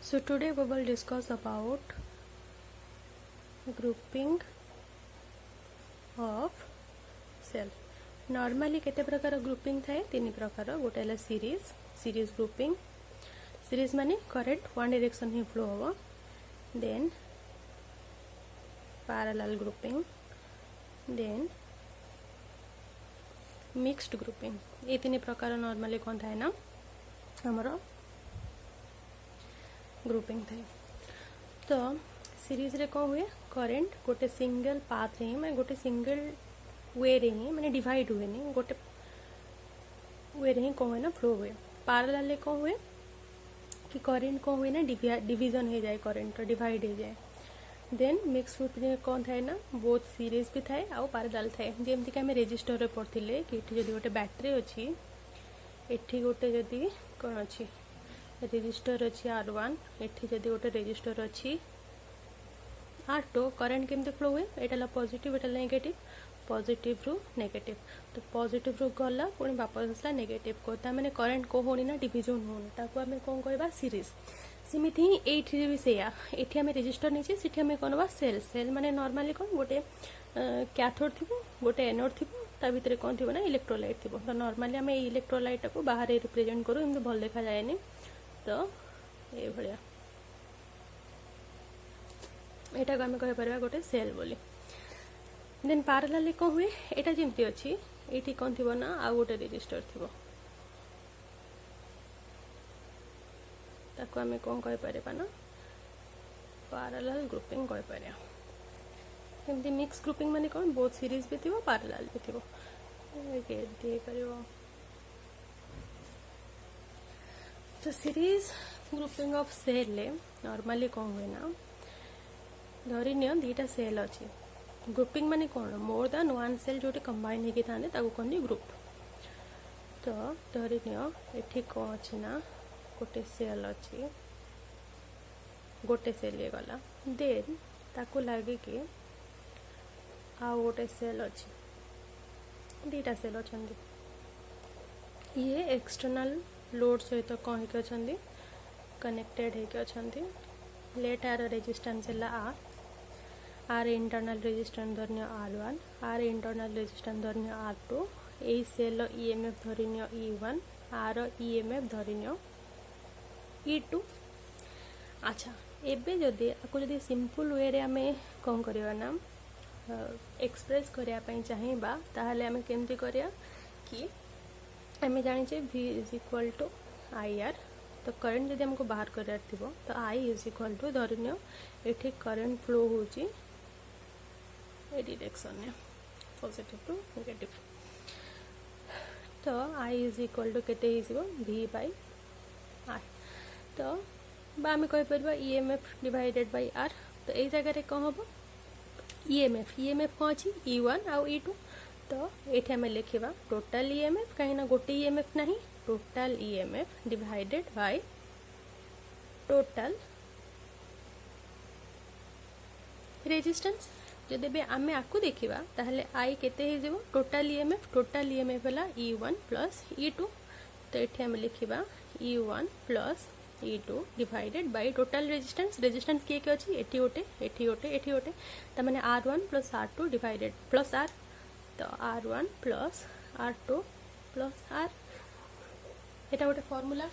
So today we will discuss about grouping of cell. Normally केते प्रकार grouping थाए तीन प्रकार गोटे है series grouping. Series माने current one direction ही flow होगा. Then parallel grouping. Then mixed grouping. ये तीन प्रकार normally कौन थाए ना हमारा ग्रुपिंग थाए. तो सीरीज रे कौन हुए करेंट गोटे सिंगल पाथ रे मैं गोटे सिंगल वे रे ही माने डिवाइड हुए नहीं गोटे वे रे ही कौन हुए ना फ्लो हुए. पैरेलल रे कौन हुए कि करेंट कौन हुए ना डिवीजन हो जाए करेंट डिवाइड हो जाए. देन मिक्स ग्रुप रे कौन थाए ना बोथ सीरीज भी थाए आ पैरेलल थाए. जेमति कि हम रजिस्टर रे पढ़थिले कि एठी जदी गोटे बैटरी अछि एठी गोटे जदी कोन अछि रेजिस्टर अच्छी R1 एठी जदी गोटे रेजिस्टर अच्छी R2 करंट केमते फ्लो हुए एटाला पॉजिटिव एटाला नेगेटिव पॉजिटिव रु नेगेटिव. तो पॉजिटिव रु गला पुणी वापस आसला नेगेटिव को ता माने करंट को होनी ना डिवीजन होनी ताको हमें कोन कहबा सीरीज. सिमिति ही एठी भी सेया एठी हमें रेजिस्टर नीचे सिठी हमें कोनबा सेल. सेल माने नॉर्मली कोन गोटे कैथोड थिबो गोटे एनोड थिबो ता भितरे कोन थिबो ना इलेक्ट्रोलाइट थिबो. तो नॉर्मली हमें इलेक्ट्रोलाइट को बाहर रिप्रेजेंट करू एमते भल देखा जायनी. तो ये भाया एटा को आम कह गोटे सेल बोली. देन पैरेलल कौन हुए एटा जेमती अछि एठी कोन थिबो ना आ गोटे रेजिस्टर थिबो ताको आम कोन कह परबा ना पैरेलल ग्रुपिंग कह परबा. एमती मिक्स ग्रुपिंग माने कोन बोथ सीरीज भी थिबो पैरेलल भी थिबो के दे परबो. तो सीरीज ग्रुपिंग ऑफ सेल ले नॉर्मली कौन हुए ना धरी नियो दीटा सेल अच्छी ग्रुपिंग माने कौन मोर देन वन सेल जोटे कंबाइन होगी थाने ताको कहनी ग्रुप. तो धरी नियो एठी कौन अच्छी ना गोटे सेल अच्छी गोटे सेल ये गला देन ताको लागे कि आ गोटे सेल अच्छी दीटा सेल अच्छी ये एक्सटर्नल लोड सहित कौन होके अच्छी कनेक्टेड होके अच्छी. लेट आर रेजिस्टेंस है आर इंटरनल रेजिस्टेंस धरनी R1 आर इंटरनल रेजिस्टेंस धरनी R2 ए सेल EMF धरनी E1 आर EMF धरनी E2. अच्छा एबे जदि आपको जदि सिंपल वे रे हमें कौन करवा ना एक्सप्रेस करया पई चाहिबा ताहले हमें केमती करया कि हमें जानिचे V is equal to IR. तो करंट जदि हमको बाहर करार थिबो तो I इज इक्वल टू धरनियो एठी करंट फ्लो होची ए डायरेक्शन में पॉजिटिव टू नेगेटिव. तो I इज इक्वल टू केते हिसिबो V बाय R. तो बा हमें कहि परबा EMF डिवाइडेड बाय R. तो एई जगह रे कोन होबो EMF कोन अछि E1 आ E2. तो ये आम लिखा टोटाल EMF कहीं गोटे EMF नहीं total EMF divided bye total resistance. जदि भी आम आपको देखा ताहले आई केते हे जेबो टोटाल EMF वाला E1 प्लस E2. तो ये आम लिखा E1 plus E2 divided bye total resistance किए के अछि एठी गोटे त माने R1 plus R2 divided plus R. तो R1 plus R2 plus R एटा गोटे फॉर्मूला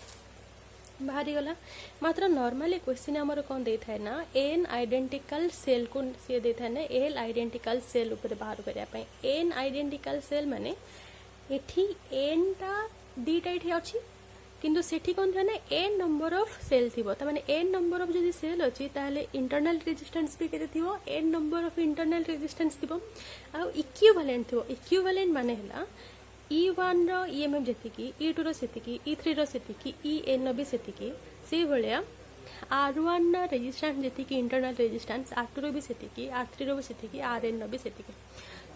बाहरी गला. मात्र नॉर्मली क्वेश्चन हमर कौन दे थाए ना एन आइडेंटिकल सेल को से दे थाए ना एल आइडेंटिकल सेल ऊपर बाहर करिया पई. एन आइडेंटिकल सेल माने एठी एन टा दीटा एठी अछि किंतु सेठी कोन थाए ना एन नंबर ऑफ सेल थिबो. त माने एन नंबर ऑफ जदी सेल अछि ताहले इंटरनल रेजिस्टेंस भी केते थिबो n number of internal resistance थिबो आ इक्विवेलेंट थिबो. इक्विवेलेंट माने हला E1 रो EMF जेतिकी E2 रो सेतिकी E3 रो सेतिकी EN भी सेतिकी से भलिया R1 ना रेजिस्टेंस जेतिकी इंटरनल रेजिस्टेंस R2 रो भी सेतिकी R3 रो भी सेतिकी RN भी सेतिकी.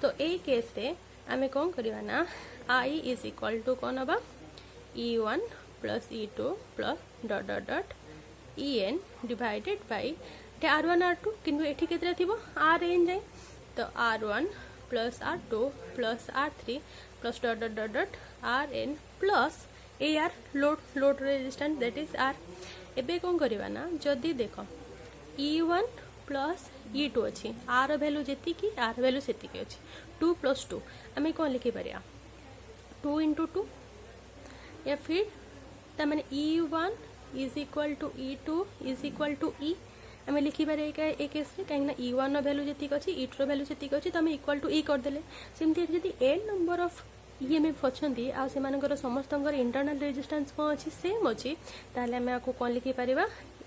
तो ए केस रे आमे कोन करिवा ना I इज इक्वल टू कोन होबा E1 plus E2 plus dot dot dot EN divided by R1 R2 किंतु एठी केतरा थिबो RN जाय. तो R1 plus R2 plus R3 plus dot dot dot dot RN plus ए R load resistance that is R एबे कौन करवा ना जदि देख E1 प्लस E2 अच्छी आर भैल्यू जी आर भैल्यू से अच्छी 2 प्लस 2 आम कौन लिखिपर 2 इंटू 2 या फिर तमें E1 is equal to E2 is equal to E आम लिखिपर ए केस कहीं E1 भैल्यू जी अच्छी E2 भैल्यू जी अच्छी तो आम इक्वाल टू E करदे सेमती जदि एन नंबर ऑफ EMF अच्छा आर समस्त इंटरनल रेजिस्टेंस कौन अच्छी सेम अच्छी ताहले आम आपको कौन लिखिपर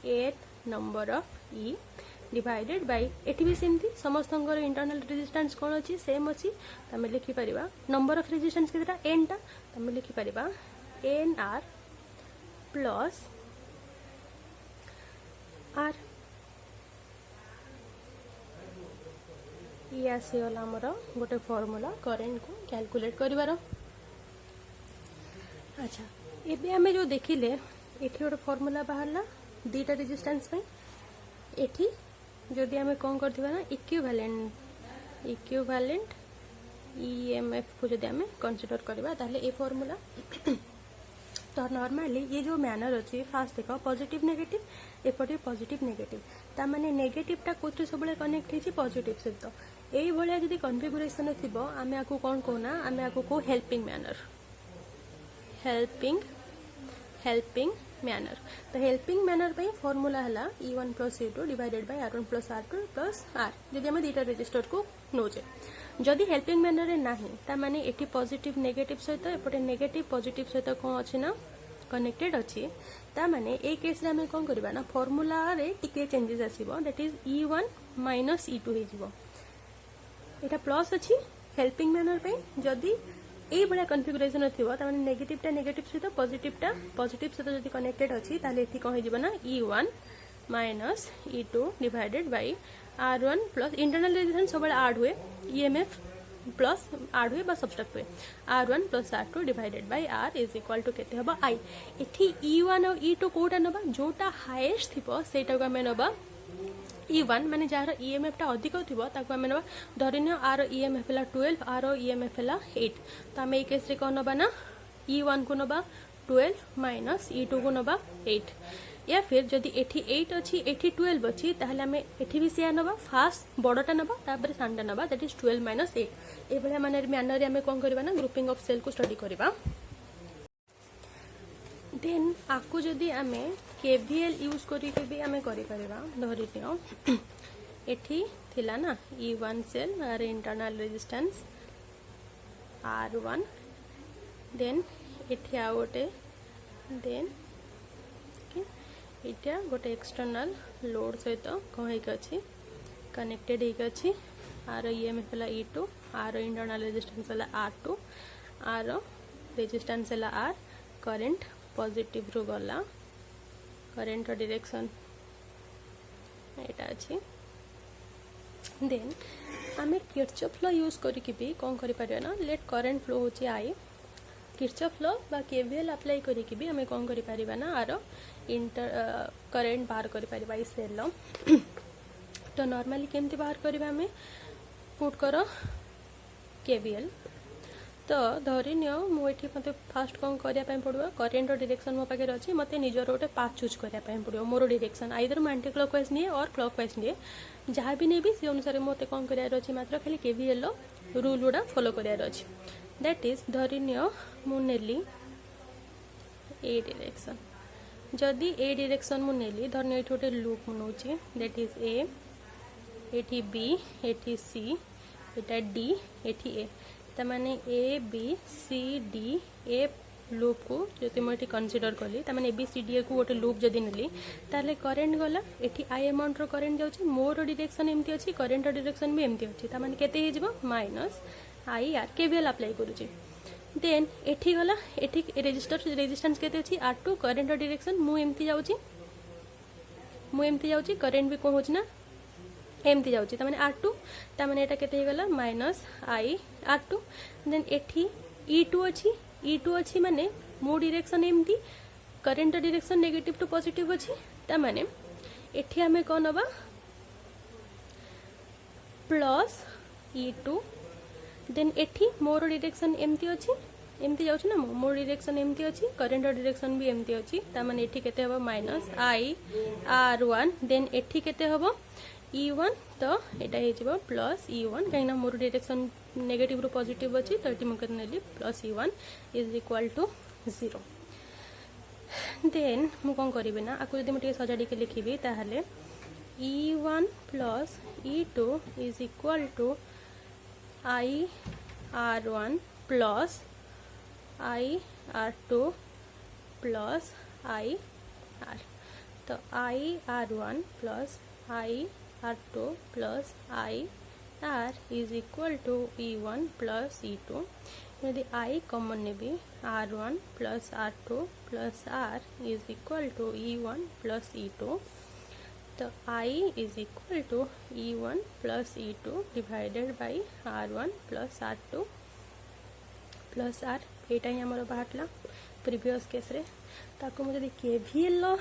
n number of E divided by एटी भी सेमती समस्त इंटरनल रेजिस्टेंस कौन अच्छी सेम अच्छी तो आम लिखिपर नंबर ऑफ रेजिस्टेंस केतेटा एन टा तो आम लिखिपर एन आर प्लस आर ये आसीगला आमर गोटे फॉर्मूला करेंट को कैलकुलेट करिवार। अच्छा एबे आमे जो देखिले एठी गोटे फॉर्मूला बाहरला दीटा रेजिस्टेंस पे एठी जदि आमे कोन करथिबा ना इक्विवेलेंट ईएमएफ को जदि आमे कंसीडर करबा ताहले ए फॉर्मूला तो नॉर्मली ये जो मैनर अच्छी फास्ट देख पॉजिटिव नेगेटिव एपटे पॉजिटिव नेगेटिव ता माने नेगेटिव टा कोथि सबले कनेक्ट हेछि पॉजिटिव सहित एई भलिया जदि कॉन्फ़िगरेशन थिबो आमे आकु कोन कहना आमे आकु को हेल्पिंग मैनर तो हेल्पिंग मैनर पे फॉर्मूला है E1 plus E2 divided by R1 plus R2 plus R जदि आमे दीटा रेजिस्टर को नोचे जदि हेल्पिंग मैनर रे नाही ता माने एटी पॉजिटिव नेगेटिव सहित एपटे नेगेटिव पॉजिटिव सहित कोन अछि ना कनेक्टेड अछि ता माने ए केस रे आमे कोन करबा ना फॉर्मूला रे टिके चेंजेस आसीबो that is E1 minus E2 हे जिवो एटा प्लस अछि हेल्पिंग मैनर पे जदि ए बड़ा कॉन्फ़िगरेशन थिबो त माने नेगेटिव सहित पॉजिटिव सहित जदि कनेक्टेड अछि ताले एठी कोन हे जिवो ना E1 minus E2 divided by R1 plus internal resistance सब ऐड हुए EMF प्लस ऐड हुए बा सब्सट्रैक्ट हुए R1 plus R2 divided by R is equal to केते हबा I एठी E1 और E2 कोटा नबा जोटा हाईएस्ट थिबो सेटा को हमें नबा E1 माने जार EMF टा अधिक थिबो ताको हमें नबा धरिनियो आर EMF हला 12 आर EMF हला 8 तो हम ए केस रे कोन नबा ना E1 को नबा 12 माइनस E2 को नबा 8 या फिर जदि एठी 8 अछि एठी 12 अछि ताहले हमें एठी भी शेयर नबा फास्ट बडटा नबा तापर सानटा नबा दैट इज 12 माइनस 8 ए भले माने मैनर रे हमें कोन करबा ना ग्रुपिंग ऑफ सेल को स्टडी करबा देन आपको जदि आमे केवीएल यूज करी के भी आमे करि परबा धरि दियो एठी थिला ना E1 सेल आर इंटरनल रेजिस्टेंस R1 देन एठी आउटे देन इटा गोटे एक्सटर्नल लोड सहित कहीं अच्छी कनेक्टेड होगी आर EMF है E2 आर इंटरनल रेजिस्टेंस है R2 आर रेजिस्टेंस है R करेंट पॉजिटिव रु गला करेंट डायरेक्शन एटा अच्छी देन आमे किरचॉफ लॉ यूज करके भी कौन करि परिया ना लेट करेंट फ्लो होची आई किरचॉफ लॉ बा केवीएल अप्लाई करके भी हमें कौन करि परिबा ना आरो इंटर करेंट बाहर करि परिबा ई सेल लो तो नॉर्मली केमती बाहर करबा हमें पुट करो केवीएल तो धरि नियो मु एठी मते फास्ट कौन करिया पय पड़बो करेंट डायरेक्शन मो पाके अछि मते निजर गोटे पाथ चूज करिया पय पड़बो मोर डायरेक्शन आइदर मैं एंटी क्लॉकवाइज निए और क्लॉकवाइज निए जहाँ भी नेबी से अनुसार मते कौन करिया अछि मात्र खाली केवीएल लो रूल गुडा फॉलो करिया अछि दैट इज धरि नियो मु नेली ए डायरेक्शन जदि ए डायरेक्शन मु नेली धरि एठी गोटे लूप नउची दैट इज ए एठी बी एठी सी एटा डी एठी ए तमाने A B C D A loop को जति मैं कनसीडर कली तमाने ए बी सी डी को गोटे लूप जदि नेली ताले करेंट गला एठी आई अमाउंट रो करेंट जाउची मोर डायरेक्शन एमती अछि करेंट डायरेक्शन भी एमती अछि तमाने केते हे जिवो minus I R KVL apply करूची देन एठी गला एठी रेजिस्टेंस केते अछि R2 करेंट डायरेक्शन मु एमती जाउची करेंट भी को होची ना एमती जाउची तमाने R2 तमाने एटा केते हे गला माइनस आई R2 देन एठी E2 अछि माने मो डायरेक्शन एमती current direction negative to positive अछि तमाने एठी हमें कोन नबा प्लस E2 देन एठी मोर डायरेक्शन एमती अछि एमती जाउछ ना मोर डायरेक्शन एमती अछि करंट डायरेक्शन भी एमती अछि ता माने एठी केते हबो माइनस आई r1 देन एठी केते हबो e1 तो एटा हे जिवो प्लस e1 काइना मोर डायरेक्शन नेगेटिव रु पॉजिटिव अछि तो एठी म केते नेली plus e1 is equal to 0 then मु कोन करिवे ना आकु जदि मटे सजाडी के लिखिबी ताहाले e1 plus e2 is equal to I r1 plus I r2 plus I r तो I r1 plus I r2 plus I r is equal to e1 plus e2 यदि I कॉमन नेबी r1 plus r2 plus r is equal to e1 plus e2 तो I is equal to e1 plus e2 divided by r1 plus r2 plus r एटा ही हमर बाहरला previous case रे ताको मुझे KVL लो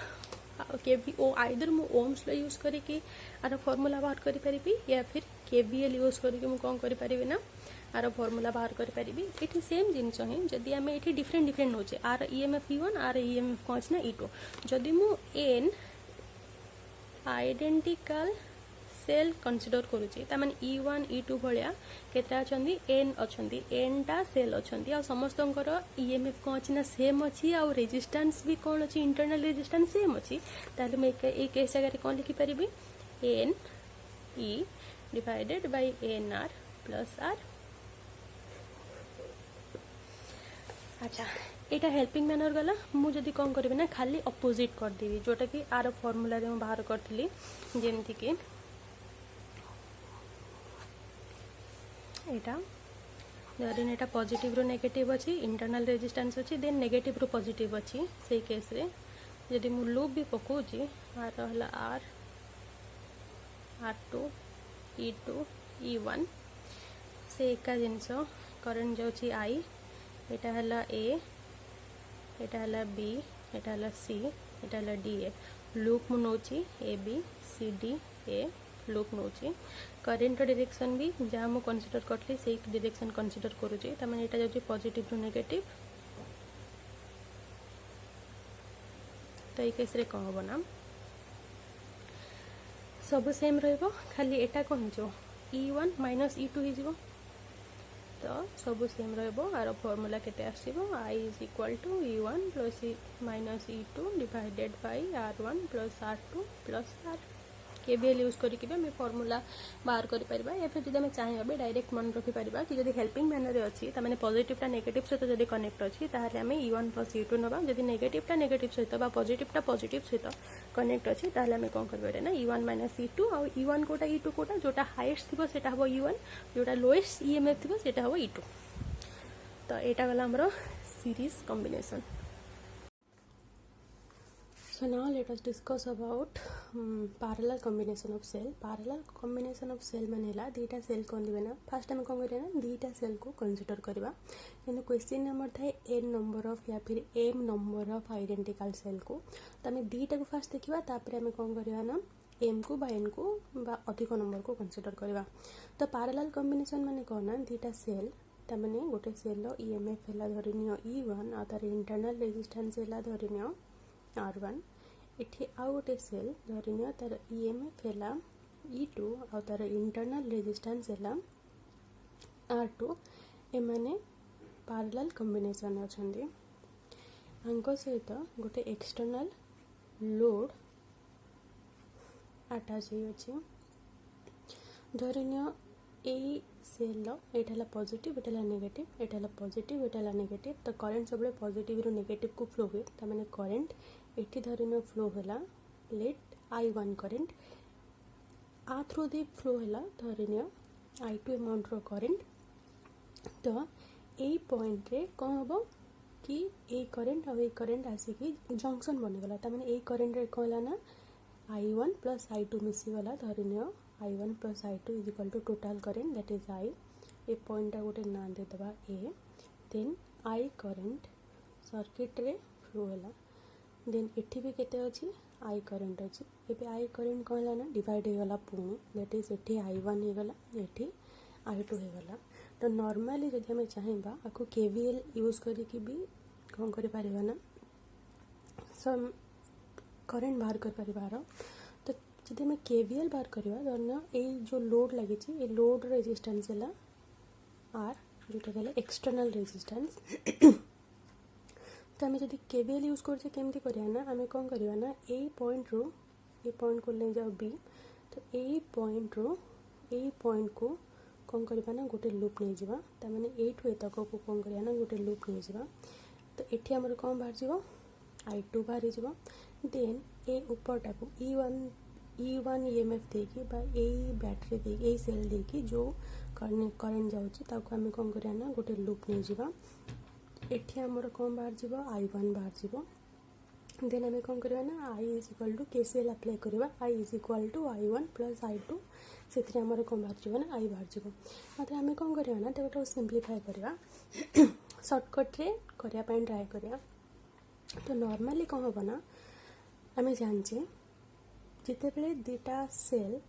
केवीओ either मु ohms लो use करी कि are formula बाहर करि परिबी या फिर केवीएल यूज करी कि मु कोन करि परिबी ना आर फार्मूला बाहर करि परिबी एठी सेम जिंस है जदी हमें एठी डिफरेंट डिफरेंट होचे आर ईएमएफ e1 आर ईएमएफ कोन ना e2 जदी मु n आइडेंटिकल सेल कंसीडर करूची ता माने e1 e2 भलिया केता अछंदी n अछंदी n टा सेल अछंदी आ समस्तंकर ईएमएफ को अछि ना सेम अछि आ रेजिस्टेंस भी कोन अछि इंटरनल रेजिस्टेंस सेम अछि ताले मैं ए केस जगह कोन लिखि परिबी n e divided bye n r plus r अच्छा एटा हेल्पिंग मैनर गला मु जदी कोन करबे ना खाली अपोजिट कर देबी जोटा कि आर फार्मूला रे हम बाहर करथली जेमति कि एटा धरिन एटा पॉजिटिव रो नेगेटिव अछि इंटरनल रेजिस्टेंस अछि देन नेगेटिव रो पॉजिटिव अछि सेही केस रे जदी मु लूप भी पकोची आर रहला r r2 e2 e1 से एका जिंस करंट जाउची I एटा हला a एटा हला b एटा हला c एटा हला d ए लूप मु नोची a b c d a loop नोची करंट डायरेक्शन भी जहाँ मु कंसीडर करथली से डायरेक्शन कंसीडर करूची त माने एटा जाउची पॉजिटिव टू नेगेटिव तो ए केस रे कोन होबो ना सब सेम रहबो खाली एटा कोन जो e1 माइनस e2 हि जिवो तो सब सेम रहबो आरो फार्मूला केते आसीबो I is equal to e1 plus minus e2 divided by r1 plus r2 plus r KVL use करी के मैं फार्मूला बाहर करि परबा या फिर जदि हम चाहिबे डायरेक्ट मन रखि परबा कि जदि हेल्पिंग मैनर रे अछि त माने पॉजिटिव टा नेगेटिव सहित जदि कनेक्ट अछि ताहाले हमें e1 प्लस e2 नबा जदि नेगेटिव टा नेगेटिव सहित बा पॉजिटिव टा पॉजिटिव सहित कनेक्ट अछि ताहाले हमें कोन करबे ना e1 माइनस e2 और e1 कोटा e2 कोटा जोटा हाईएस्ट थिबो सेटा हबो e1 जोटा लोएस्ट ईएमएफ थिबो सेटा हबो e2 तो एटा गला हमरो series combination So now let us discuss about parallel combination of cell. Parallel combination of cell मानेला दीटा सेल कोन दिबे ना फर्स्ट हम कोन करिया ना दीटा सेल को कंसीडर करबा किंतु क्वेश्चन नंबर थाए n नंबर ऑफ या फिर m number of identical cell को तमे दीटा को फर्स्ट देखिबा तापर हम कोन करिया ना m को बा n को बा अधिक नंबर को कंसीडर करबा तो पैरेलल कॉम्बिनेशन माने कोन ना दीटा सेल तमने गोटे सेल रो ईएमएफ हला धरिनियो e1 आ तार इंटरनल रेजिस्टेंस हला धरिनियो r1 एठी आउ गोटे सेल धरिनियो तार ईएमएफ हला e2 आ तार इंटरनल रेजिस्टेंस हला r2 ए माने पैरेलल कॉम्बिनेशन अछंदी अंको सहित गोटे एक्सटर्नल लोड अटैच हे अछि धरिनियो ए सेल लो एटाला पॉजिटिव एटाला नेगेटिव एटाला पॉजिटिव एटाला नेगेटिव तो करंट सबले पॉजिटिव रो नेगेटिव को फ्लो हुए त माने करंट एठी धरिनो फ्लो होला लेट I1 करंट आ थ्रू दी फ्लो होला धरिनियो I2 अमाउंट रो करंट तो ए पॉइंट रे कोन होबो कि ए करंट आ ए करंट आसी कि जंक्शन बनि गला त माने ए करंट रे कोला ना I1 प्लस I2 मिसी गला धरिनियो I1 plus I2 is equal to total current that is I a point आ गोटे ना दे दबा A then I current circuit रे फ्लो होला देन एठी भी केते अछि I करंट अछि एबे I करंट कहला ना डिवाइड हे गला पुनी दैट इज एठी I1 हे गला एठी I2 हे गला तो नॉर्मली जब आम चाहिए आपको केवीएल यूज करके भी कौन कर ना सम करेन्ट बाहर कर पार। तो जब आम केवीएल बाहर करवा धरना ये जो लोड लगी ये लोड रेजिस्टेंस है आर जोटा कहला एक्सटर्नल रेजिस्टेंस। तो आम जब केवीएल यूज करके केमती करवा ना आम कौन करवा ना ए पॉइंट रू ए पॉइंट को ले जाओ बी। तो ए पॉइंट रू ए पॉइंट को कौन करवा ना गोटे लूप नहीं जावा ताने ए ठू ए तक को कौन करवा ना गोटे लूप नहीं जावा। तो ये आमर कौन बाहर जाव I2 बाहरी जाव। देन ए उपरटा को E1 EMF देकी बा ए बैटरी देकी ए सेल देकी जो करेन्ट जाऊँगी ताको आम कौन करवा ना गोटे लूप नहीं जावा। एठी आमर कौन बाहर जाव I1 बाहर जाव। देन आम कौन करवा ना I is equal to KCL apply करवा I is equal to I1 plus I2 से आमर कौन बाहर जाव ना I बाहर जाव। मतलब आम कौन करवा ना तो सिंप्लीफाई करवा सर्टकट रे करने ट्राए करवा। तो नॉर्मली कौन हम ना आम जाने जितेबले दुटा सेल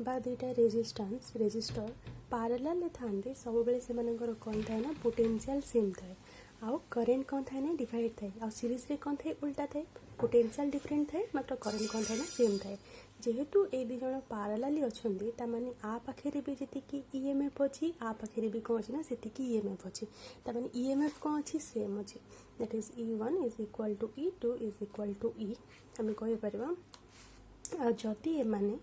बा दुटा रेजिस्टर पैरेलल थांती सब बेले से कौन थाए ना पोटेंशियल सेम थाए आउ करेन्ट कौन थाए ना डिवाइड थाए आ सीरीज रे कौन थाए उल्टा थाए पोटेंशियल डिफरेंट थाए मात्र करेन्ट कौन थाए ना सेम थाए। जेहेतु ए दी जण पैरेलली अछंती ता माने आ पाखे भी जी ईएमएफ अच्छी आ पाखे भी कौन अच्छी ना से ईएमएफ अच्छी ताने ईएमएफ कौन अच्छी सेम अच्छी that is E1 is equal to E2 is equal to E आम कहीपर जदि एमाने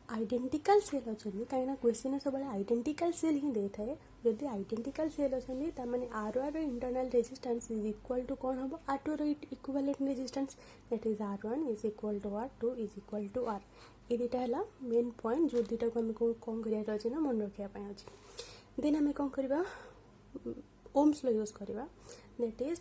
आइडेंटिकल सेल अच्छा कहीं क्वेश्चन सब आइडेंटिकल सेल ही दे थाए जदि आइडेंटिकल सेल अच्छा माने R1 internal resistance is equal to कौन हम R2 equivalent resistance that is R1 is equal to R2 is equal to R। ये दुटा है मेन पॉइंट जो दुटा को आम कौन कर अच्छे ना मन रखा अच्छे। देन आम कौन करवा ओम्स लॉ यूज करवा that is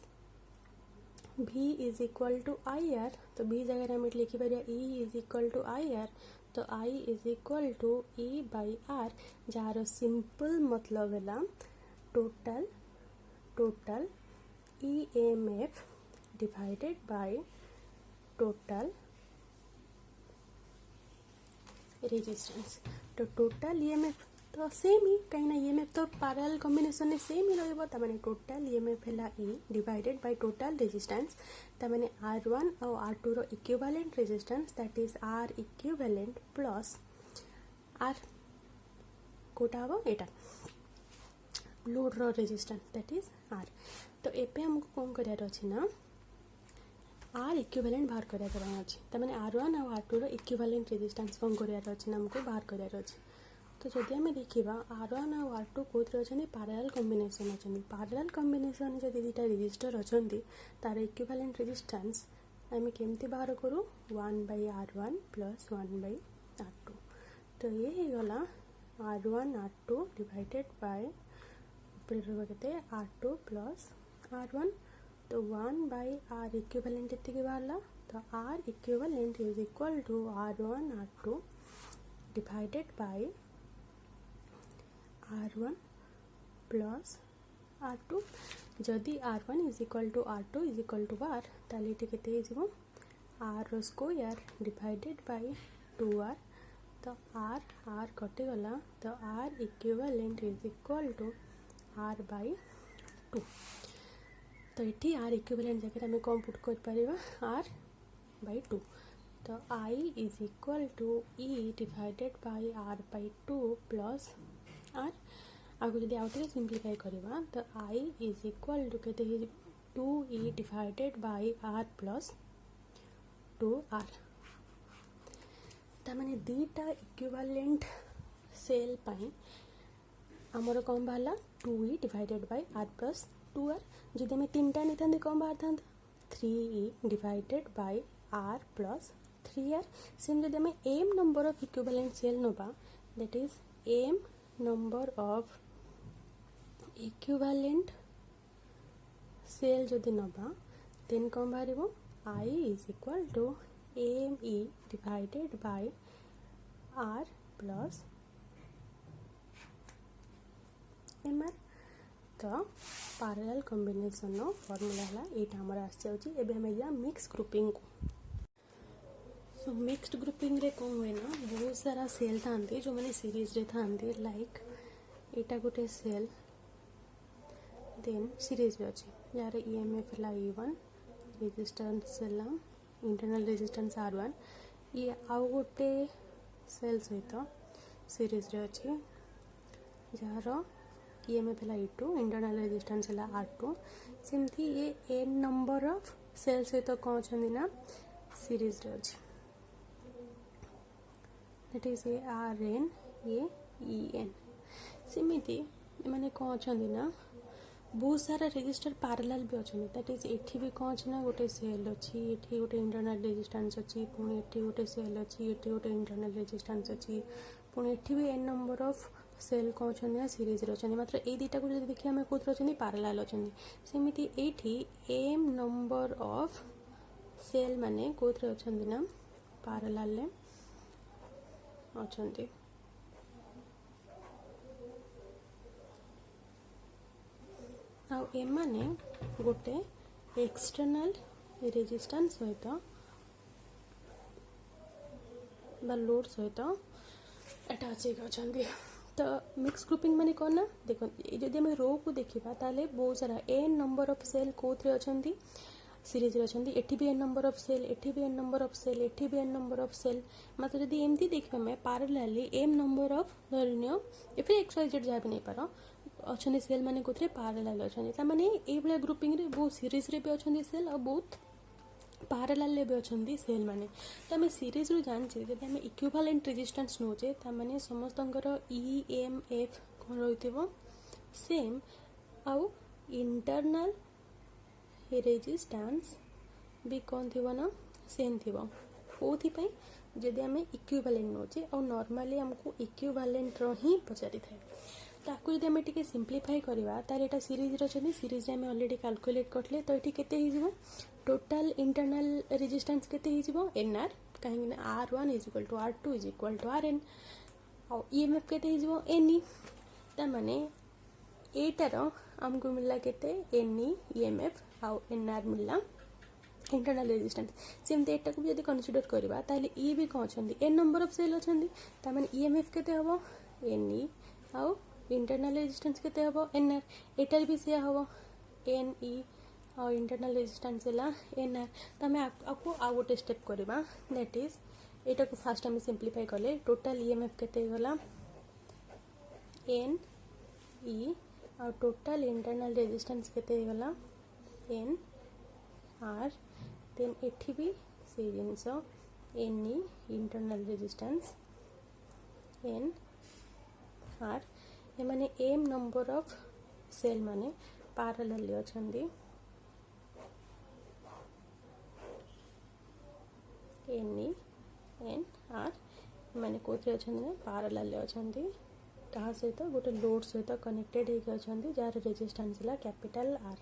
V is equal to IR। तो V जगह आम लिखिपर E is equal to IR। तो I is equal to E by R जार सिंपल मतलब है total EMF divided by total resistance. तो टोटल EMF तो सेम ही कहीं ना EMF तो पैरेलल कॉम्बिनेशन में सेम ही रहिबो ताने टोटल EMF है E divided by total resistance ताने R1 और R2 रो equivalent resistance that is R equivalent plus R कोटा हो एटा लोड रो रेजिस्टेंस दैट इज R। तो एपे हमको कौन करियार अछि ना R इक्विवेलेंट बाहर करियार अछि ताने R1 और R2 रो इक्विवेलेंट रेजिस्टेंस कौन करियार अछि ना हमको बाहर करियार अछि। तो जदि आम देखा R1 और R2 कौन अच्छा पैरेलल कॉम्बिनेशन अच्छा पैरेलल कॉम्बिनेशन जब दुटा रेजिस्टर अच्छा तार इक्विवेलेंट रेजिस्टेंस आम केमती बाहर करूँ 1/R1 प्लस 1/R2। तो ये गला R1 R2 डिवाइडेड बाय के R2 प्लस R1। तो 1/R इक्विवेलेंट ये बाहर तो R equivalent is equal to R1 R2 divided by R1 plus R2। जदि R1 is equal to R2 is equal to R ताले के R square divided by 2R। तो R कटिगला तो R equivalent is equal to R by 2। तो ये R equivalent जगह आम कौन पुट कर पारिबा R बाय 2। तो I is equal to E divided by R by 2 plus R। आगे जब आउ टे सिंप्लीफाई करवा तो I इज इक्वल टू के 2E divided by R plus 2R। तामाने दुटा इक्विवेलेंट सेल पाई आमर कौन बाहर 2E divided by R plus 2R। जदि आम तीनटा नहीं था कौन बाहर था 3E divided by R plus 3R। Same जदि आम m number of equivalent cell नबा that is m number of equivalent cell जदि नबा देन कौन बाहर I is equal to ME divided by R plus MR। तो पैरेलल कॉम्बिनेशन फॉर्मूला है ये आमर आसमें मिक्स ग्रुपिंग को। सो मिक्सड ग्रुपिंग रे कौन हुए ना बहुत सारा सेल था जो मैंने सीरीज रे था लाइक एटा गोटे सेल देन सीरीज भी अच्छे यार ईएमएफ है E1 resistance internal resistance R1 ये आउ गोटे सेल सहित सीरीज रे अच्छे जार ईएमएफ है E2 इंटरनल रेजिस्टेंस है R2 सेमती ये n नंबर ऑफ सेल सहित कौन अच्छा ना सीरीज रे अच्छे दैट इज ए RN ये EN सेमती मैंने कौन अच्छा ना बहुत सारा रेजिस्टर पैरेलल भी अच्छा दैट इज एठी भी कौन अच्छा ना गोटे सेल अच्छी एठी गोटे इंटरनल रेजिस्टेंस अच्छी पुणी एठी गोटे सेल अच्छी एठी गोटे इंटरनल रेजिस्टेंस अच्छी पुणी एठी भी n नंबर ऑफ सेल कौन अच्छा ना सीरीज रे अच्छा मात्र ए दुटा को जब देखिए आम कौन अच्छा पैरेलल अच्छा सेमती एठी m नंबर ऑफ सेल माने कौन अच्छा ना पैरेलल अच्छा आउ एमाने गोटे एक्सटर्नल रेजिस्टेंस सहित बा लोड सहित अटैच होती तो मिक्स ग्रुपिंग माने कौन ना देखो जदि आम रो को देखा ताले बहुत सारा n नंबर ऑफ सेल कौन अच्छा सीरीज रे अच्छा एठी भी n नंबर ऑफ सेल एठी भी n नंबर ऑफ सेल एठी भी n नंबर ऑफ सेल मतलब जदि एमती देखिए मैं पैरेलली m नंबर ऑफ धरनियो या फिर XYZ जहाँ भी नहीं पार अच्छा सेल माने कोथरे पैरेलल अच्छा माने ए भले ग्रुपिंग रे बहुत सीरीज रे भी अच्छा सेल और बहुत पैरेलल रे भी अच्छा सेल माने तो आम सीरीज रू जानचे जब आम इक्विवेलेंट रेजिस्टेंस नौचे तामाने समस्तंकर EMF कौन रही सेम आउ इंटरनल रेजिस्टेंस भी कौन थी ना सेम थी कौन जदि आम इक्विवेलेंट नौचे और नॉर्मली आमको इक्विवेलेंट ही पचारि थाए ताकू जब आम टे सिंप्लीफाई करवा तार एटा सीरीज रे सीरीज आम ऑलरेडी कैलकुलेट करले तो ये केते हो टोटल इंटरनल रेजिस्टेंस केते हो NR कहीं R1 is equal to R2 is equal to RN और EMF केते हो NE ता माने एटार आमको मिलला केते NE EMF आउ NR मिलला इंटरनल रेजिस्टेंस सेमती एटा को भी कंसीडर करवा ताले ई भी कौन अच्छा n नंबर ऑफ सेल अच्छा तार EMF केते हो NE आउ इंटरनल रेजिस्टेंस केते हबो NR एटार भी से हबो NE और इंटरनल रेजिस्टेंस है NR तो आम आपको आउ गोटे स्टेप करवा दैट इज एटा को फास्ट आम सिंप्लीफाई कले टोटल EMF केते गला NE और टोटल इंटरनल रेजिस्टेंस केते गला NR देन एठी भी से जिनस NE इंटरनल रेजिस्टेंस NR ये माने m नंबर ऑफ सेल माने पैरेलल अछंदी NE NR माने कोथरे अछंदी ना पैरेलल अछंदी ता सहित गोटे लोड सहित कनेक्टेड होके अछंदी जार रेजिस्टेंस ला कैपिटल R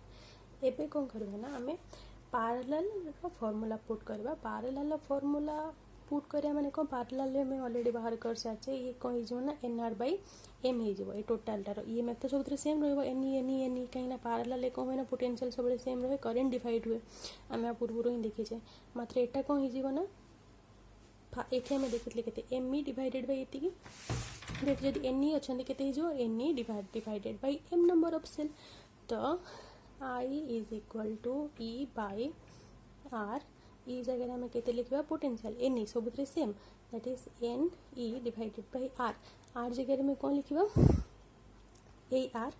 एबे कोन करबा ना हमें पैरेलल रो फार्मूला पुट करबा पैरेलल फार्मूला पुट करिया माने को पैरेलल में ऑलरेडी बाहर कर साचे ये कोइ जो ना NR/M हे जो ये टोटल तार EMF तो सब सेम रहबो NE कहीं पैरेलल को होय ना पोटेंशियल सब सेम रहे करंट डिवाइड हुए आमे पूर्व ही देखि छे मात्र एटा को हे जीवो ना एठी हमें देखितले केते ME डिवाइडेड बाय एति की देख जदि NE अछंदी केते हे जो NE divided by m number of cell तो I is equal to E by R ई जगह में केते लिखबा पोटेंशियल NE सब same that is NE divided by R जगह में कौन लिखबा AR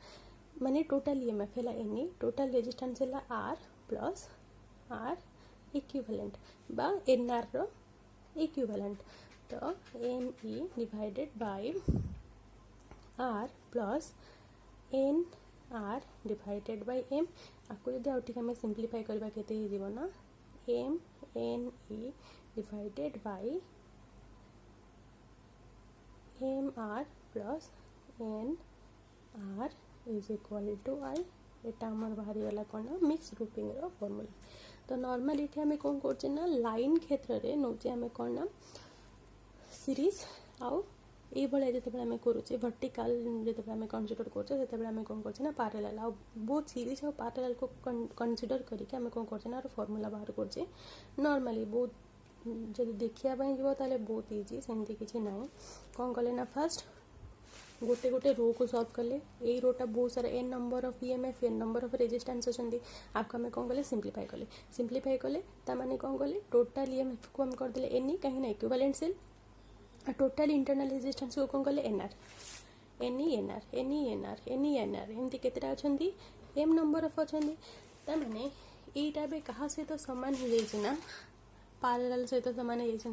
माने टोटल EMF है NE टोटल रेजिस्टेंस है R प्लस R इक्विवेलेंट बा NR रो इक्विवेलेंट तो NE divided by R plus NR divided by M आपको जब आउट में सिंप्लीफाई करबा केते हे जीवो ना M NE divided by MR plus NR is equal to I एटा हमर बाहरी वाला कोन मिक्स ग्रुपिंग रो फार्मूला तो नॉर्मली इथे हमें कोन करछे ना लाइन क्षेत्र रे नोचे हमें कोन ना सीरीज आउ ये भाई जो आम करुचे वर्टिकल जो आम कनसीडर करते आम कौन कर पैरेलल आ बहुत सीरीज और पैरेलल को कनसीडर करके आम कौन कर फॉर्मूला बाहर करछे नॉर्मली बहुत जब देखिया जो बहुत इजी सेमती किसी ना कौन कले ना फास्ट गोटे गोटे रो को सॉल्व कले यही रोटा बहुत सारा N number of EMF N number of resistance अच्छा आपको आम कौन कले सिंप्लीफाई कले ताने कौन कले टोटाल ईएमएफ को हम करदे एन कहीं equivalent cell total internal resistance को कौन कले एनआर एनआर एमती केतेटा अच्छी एम नंबर ऑफ अच्छा ताने यहीटा भी क्या सहित सामान हो जाए पैरेलल सहित सामान हो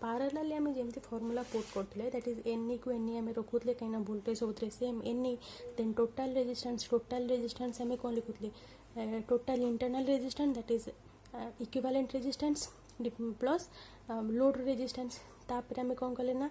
पैरेलल आम जमी फॉर्मूला पुट करते दैट इज एन को एन आम रखुले कहीं वोल्टेज सब same N then total resistance आम कौन लिखुले total internal resistance that is equivalent resistance plus load resistance तापर आम कौन कले ना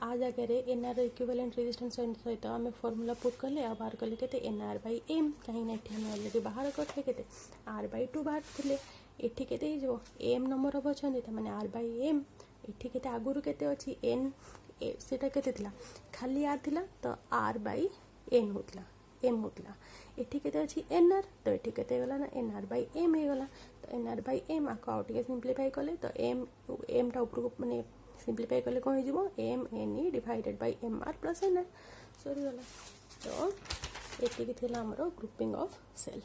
आ जगह एनआर इक्विवेलेंट रेजिस्टेंस सहित आम फॉर्मूला पुट कले आ बाहर कले के एनआर बाई एम कहीं आम अलरेडी बाहर करते के आर बाई 2 बाहर थे एठी केते जो एम नंबर ऑफ अच्छा मैंने आर बाई एम एठी केते आगुरु केते अच्छी एन सेटा केते थिला खाली आर थिला तो आर बाई एन होतला एम होतला एठी केते अच्छी एनआर तो एठी केते गला ना एनआर बाई एम हे गला तो एनआर बाई एम आको आउ टिके सिंप्लीफाई कले तो एम टा ऊपर को माने सिंप्लीफाई कले कौन हो M N E divided by M R plus NR सरी गला तो एठी के थिला हमरो ग्रुपिंग ऑफ सेल।